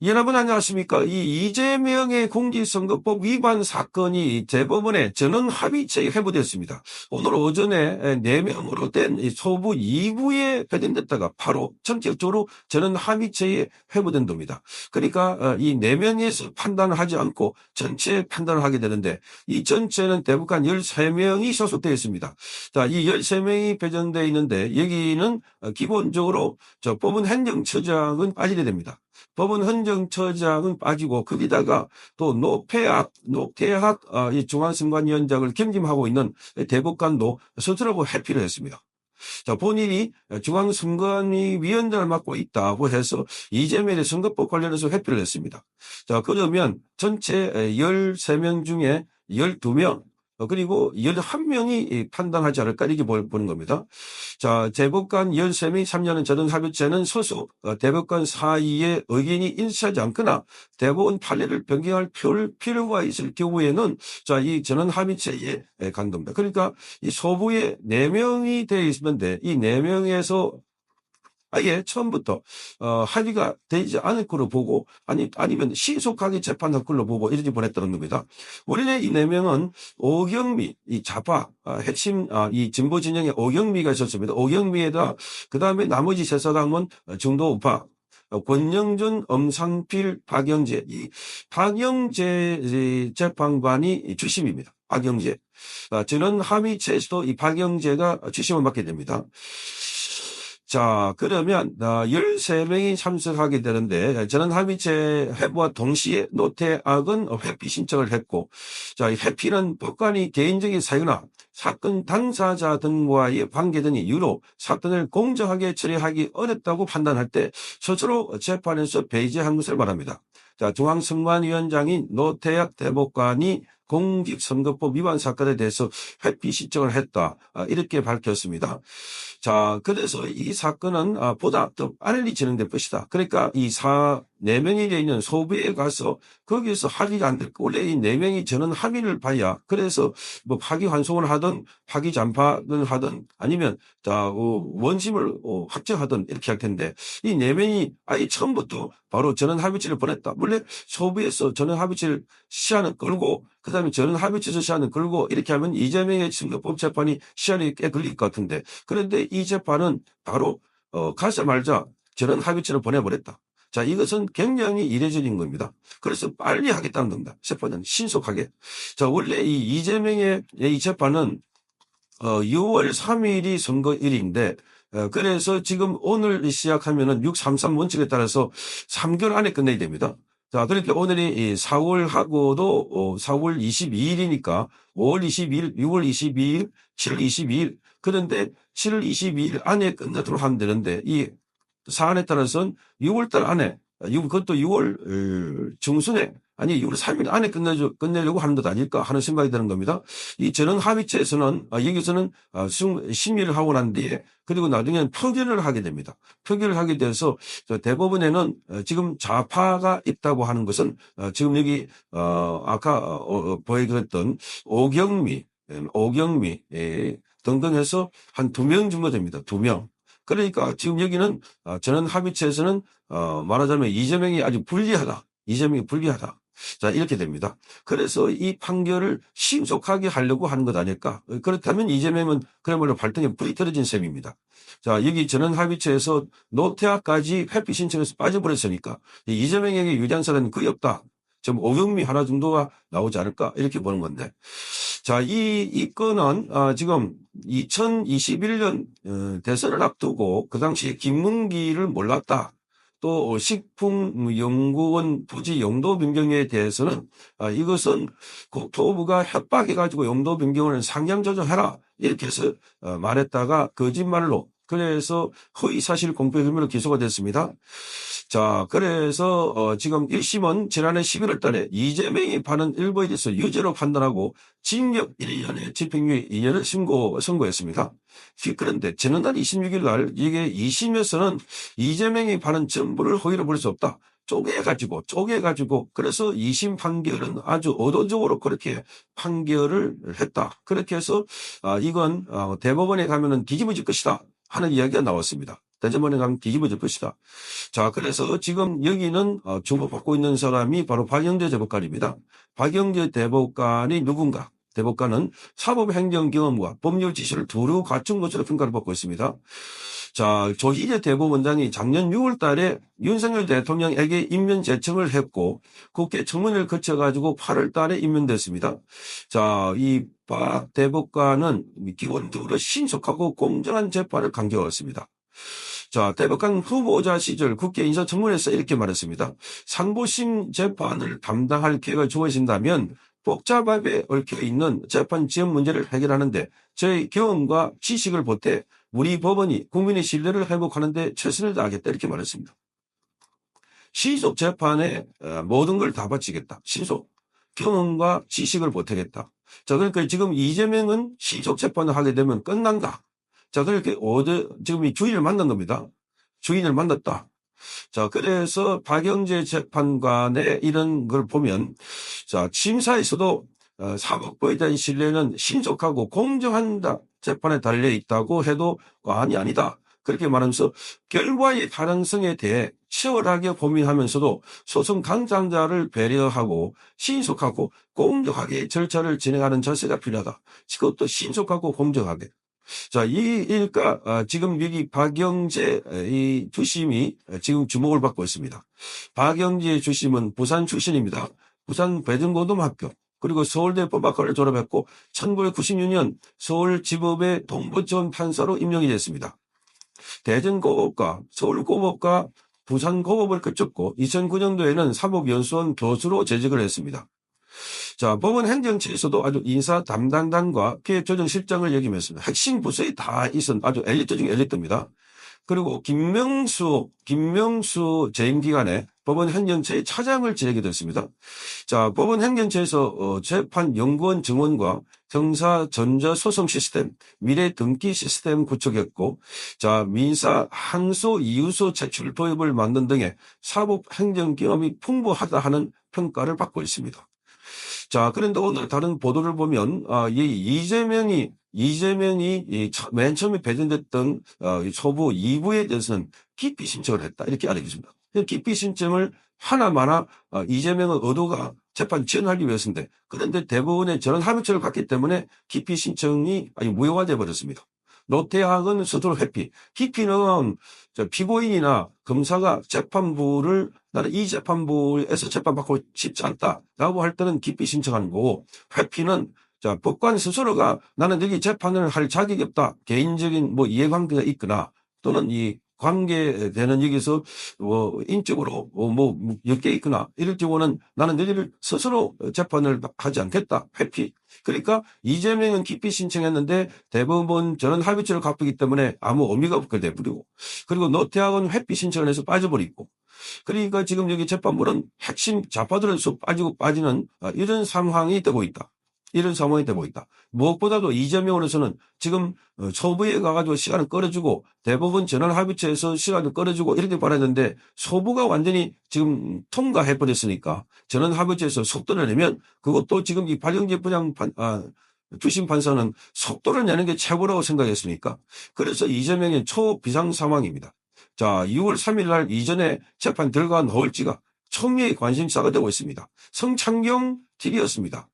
여러분 안녕하십니까? 이 이재명의 공직선거법 위반 사건이 대법원에 전원 합의체에 회부됐습니다. 오늘 오전에 4명으로 된 소부 2부에 배정됐다가 바로 전격적으로 전원 합의체에 회부된 겁니다. 그러니까 이 4명에서 판단을 하지 않고 전체 판단을 하게 되는데 이 전체는 대법관 13명이 소속되어 있습니다. 자, 이 13명이 배정되어 있는데 여기는 기본적으로 법원 행정처장은 빠지게 됩니다. 법원 행정처장은 빠지고 거기다가 또 노태학 이 중앙선관위원장을 겸임하고 있는 대법관도 스스로 회피를 했습니다. 자, 본인이 중앙선관위 위원장을 맡고 있다고 해서 이재명의 선거법 관련해서 회피를 했습니다. 자, 그러면 전체 13명 중에 12명, 그리고 11명이 판단하지 않을까 이렇게 보는 겁니다. 자, 대법관 13명이 3년은 전원합의체는 소속 대법관 사이에 의견이 일치하지 않거나 대법원 판례를 변경할 필요가 있을 경우에는 자, 이 전원합의체에 간 겁니다. 그러니까 이 소부에 4명이 되어 있는데 이 4명에서 아예 처음부터 합의가 되지 않을 거로 보고 아니면 신속하게 재판할 걸로 보고 이렇게 보냈다는 겁니다. 원래 이 4명은 오경미 이 좌파 핵심 이 진보 진영의 오경미가 있었습니다. 오경미에다 그다음에 나머지 세 사람은 중도 우파 권영준, 엄상필, 박영재 이 박영재 재판관이 주심입니다. 박영재 저는 합의체에서도 이 박영재가 주심을 맡게 됩니다. 자, 그러면 13명이 참석하게 되는데 저는 합의체 회부와 동시에 노태악은 회피 신청을 했고, 자, 회피는 법관이 개인적인 사유나 사건 당사자 등과의 관계 등의 이유로 사건을 공정하게 처리하기 어렵다고 판단할 때 스스로 재판에서 배제한 것을 말합니다. 자, 중앙선관위원장인 노태악 대법관이 공직선거법 위반 사건에 대해서 회피 신청을 했다. 이렇게 밝혔습니다. 자, 그래서 이 사건은 보다 더 빨리 진행될 것이다. 그러니까 이 4명이 되어 있는 소부에 가서 거기에서 합의가 안 될 거. 원래 이 4명이 저는 합의를 봐야 그래서 뭐 파기환송을 하든 파기잔파를 하든 아니면 원심을 확정하든 이렇게 할 텐데 이 4명이 아예 처음부터 바로 전원 합의체를 보냈다. 원래 소부에서 전원 합의체를 시한을 끌고 그다음에 전원 합의체에서 시한을 끌고 이렇게 하면 이재명의 선거법 재판이 시한이 꽤 걸릴 것 같은데 그런데 이 재판은 바로 가자마자 전원 합의체를 보내버렸다. 자, 이것은 굉장히 이례적인 겁니다. 그래서 빨리 하겠다는 겁니다. 재판은 신속하게. 자, 원래 이 이재명의 이 재판은 6월 3일이 선거일인데 그래서 지금 오늘 시작하면은 633 원칙에 따라서 3개월 안에 끝내야 됩니다. 자, 그러니까 오늘이 4월하고도 4월 22일이니까 5월 22일, 6월 22일, 7월 22일. 그런데 7월 22일 안에 끝내도록 하면 되는데 이 사안에 따라서는 6월 달 안에, 그것도 6월 중순에 아니 6월 3일 안에 끝내려고 하는 것 아닐까 하는 생각이 드는 겁니다. 이 전원 합의체에서는 여기서는 심의를 하고 난 뒤에 그리고 나중에는 표결을 하게 됩니다. 표결을 하게 돼서 대법원에는 지금 좌파가 있다고 하는 것은 지금 여기 아까 보여드렸던 오경미 등등 해서 한 2명 정도 됩니다. 2명. 그러니까 지금 여기는 전원 합의체에서는 말하자면 이재명이 아주 불리하다. 이재명이 불리하다. 자, 이렇게 됩니다. 그래서 이 판결을 신속하게 하려고 하는 것 아닐까. 그렇다면 이재명은 그야말로 발등에 불이 떨어진 셈입니다. 자, 여기 전원 합의체에서 노태악까지 회피 신청에서 빠져버렸으니까 이재명에게 유리한 사람은 거의 없다. 좀 오경미 하나 정도가 나오지 않을까 이렇게 보는 건데. 자, 이 건은 지금 2021년 대선을 앞두고 그 당시에 김문기를 몰랐다. 또 식품연구원 부지 용도 변경에 대해서는 이것은 국토부가 협박해가지고 용도 변경을 상향 조정해라 이렇게 해서 말했다가 거짓말로 그래서 허위사실 공표 혐의로 기소가 됐습니다. 자, 그래서 지금 1심은 지난해 11월 달에 이재명이 받은 일부에 대해서 유죄로 판단하고 징역 1년에 집행유예 2년을 선고했습니다. 그런데 지난달 26일 날 이게 2심에서는 이재명이 받은 전부를 허위로 볼 수 없다. 쪼개가지고 그래서 2심 판결은 아주 의도적으로 그렇게 판결을 했다. 그렇게 해서 이건 대법원에 가면은 뒤집어질 것이다 하는 이야기가 나왔습니다. 대법원에 가면 뒤집어질 것이다. 자, 그래서 지금 여기는 주목받고 있는 사람이 바로 박영재 대법관입니다. 박영재 대법관이 누군가? 대법관은 사법행정 경험과 법률 지식을 두루 갖춘 것으로 평가를 받고 있습니다. 자, 조희재 대법원장이 작년 6월 달에 윤석열 대통령에게 임명 제청을 했고 국회 청문회를 거쳐가지고 8월 달에 임명됐습니다. 자, 이 박 대법관은 기본적으로 신속하고 공정한 재판을 강조했습니다. 자, 대법관 후보자 시절 국회 인사청문회에서 이렇게 말했습니다. 상고심 재판을 담당할 기회가 주어진다면 복잡하게 얽혀있는 재판 지연 문제를 해결하는데 저의 경험과 지식을 보태 우리 법원이 국민의 신뢰를 회복하는 데 최선을 다하겠다 이렇게 말했습니다. 신속 재판에 모든 걸 다 바치겠다. 신속. 경험과 지식을 보태겠다. 자, 그러니까 지금 이재명은 신속 재판을 하게 되면 끝난다. 자, 그렇게 지금 이 주인을 만난 겁니다. 주인을 만났다. 자, 그래서 박영재 재판관의 이런 걸 보면, 자, 심사에서도 사법부에 대한 신뢰는 신속하고 공정한 재판에 달려 있다고 해도 과언이 아니다. 그렇게 말하면서 결과의 가능성에 대해 치열하게 고민하면서도 소송 당장자를 배려하고 신속하고 공정하게 절차를 진행하는 자세가 필요하다. 그것도 신속하고 공정하게. 자, 지금 여기 박영재 이 주심이 지금 주목을 받고 있습니다. 박영재 주심은 부산 출신입니다. 부산 배등고등학교 그리고 서울대 법학과를 졸업했고 1996년 서울지법의 동부지원 판사로 임명이 됐습니다. 대전고법과 서울고법과 부산고법을 거쳤고 2009년도에는 사법연수원 교수로 재직을 했습니다. 자, 법원 행정처에서도 아주 인사 담당단과 기획조정실장을 역임했습니다. 핵심 부서에 다 있은 아주 엘리트 중 엘리트입니다. 그리고 김명수 재임 기간에 법원 행정처의 차장을 지내게 됐습니다. 자, 법원 행정처에서 재판연구원 증원과 형사 전자소송 시스템, 미래 등기 시스템 구축했고, 자, 민사 항소 이유서 제출 도입을 만든 등의 사법 행정 경험이 풍부하다 하는 평가를 받고 있습니다. 자, 그런데 오늘 다른 보도를 보면, 이재명이 맨 처음에 배정됐던 초보 2부에 대해서는 기피 신청을 했다. 이렇게 알려졌습니다. 기피 신청을 하나마나 이재명의 의도가 재판 지연하기 위해서인데, 그런데 대법원의 전원 합의체를 갖기 때문에 기피 신청이 무효가 되어버렸습니다. 노태학은 스스로 회피. 기피는 피고인이나 검사가 재판부를 나는 이 재판부에서 재판받고 싶지 않다라고 할 때는 기피 신청하는 거고, 회피는 법관 스스로가 나는 여기 재판을 할 자격이 없다. 개인적인 이해관계가 있거나 또는 이 관계되는 여기서 인적으로 엮여 있거나 이럴 경우는 나는 너희를 스스로 재판을 하지 않겠다. 회피. 그러니까 이재명은 기피 신청했는데 대법원 전원 합의체를 갚기 때문에 아무 의미가 없게 돼버리고, 그리고 노태학은 회피 신청을 해서 빠져버리고, 그러니까 지금 여기 재판부는 핵심 좌파들에서 빠지는 이런 상황이 되고 있다. 이런 상황이 되고 있다. 무엇보다도 이재명으로서는 지금 소부에 가가지고 시간을 끌어주고 대법원 전원합의체에서 시간을 끌어주고 이렇게 말했는데 소부가 완전히 지금 통과해버렸으니까 전원합의체에서 속도를 내면 그것도 지금 이 박영재 주심 판사는 속도를 내는 게 최고라고 생각했으니까 그래서 이재명의 초비상 상황입니다. 자, 6월 3일 날 이전에 재판 결과가 나올지가 총리의 관심사가 되고 있습니다. 성창경 TV였습니다.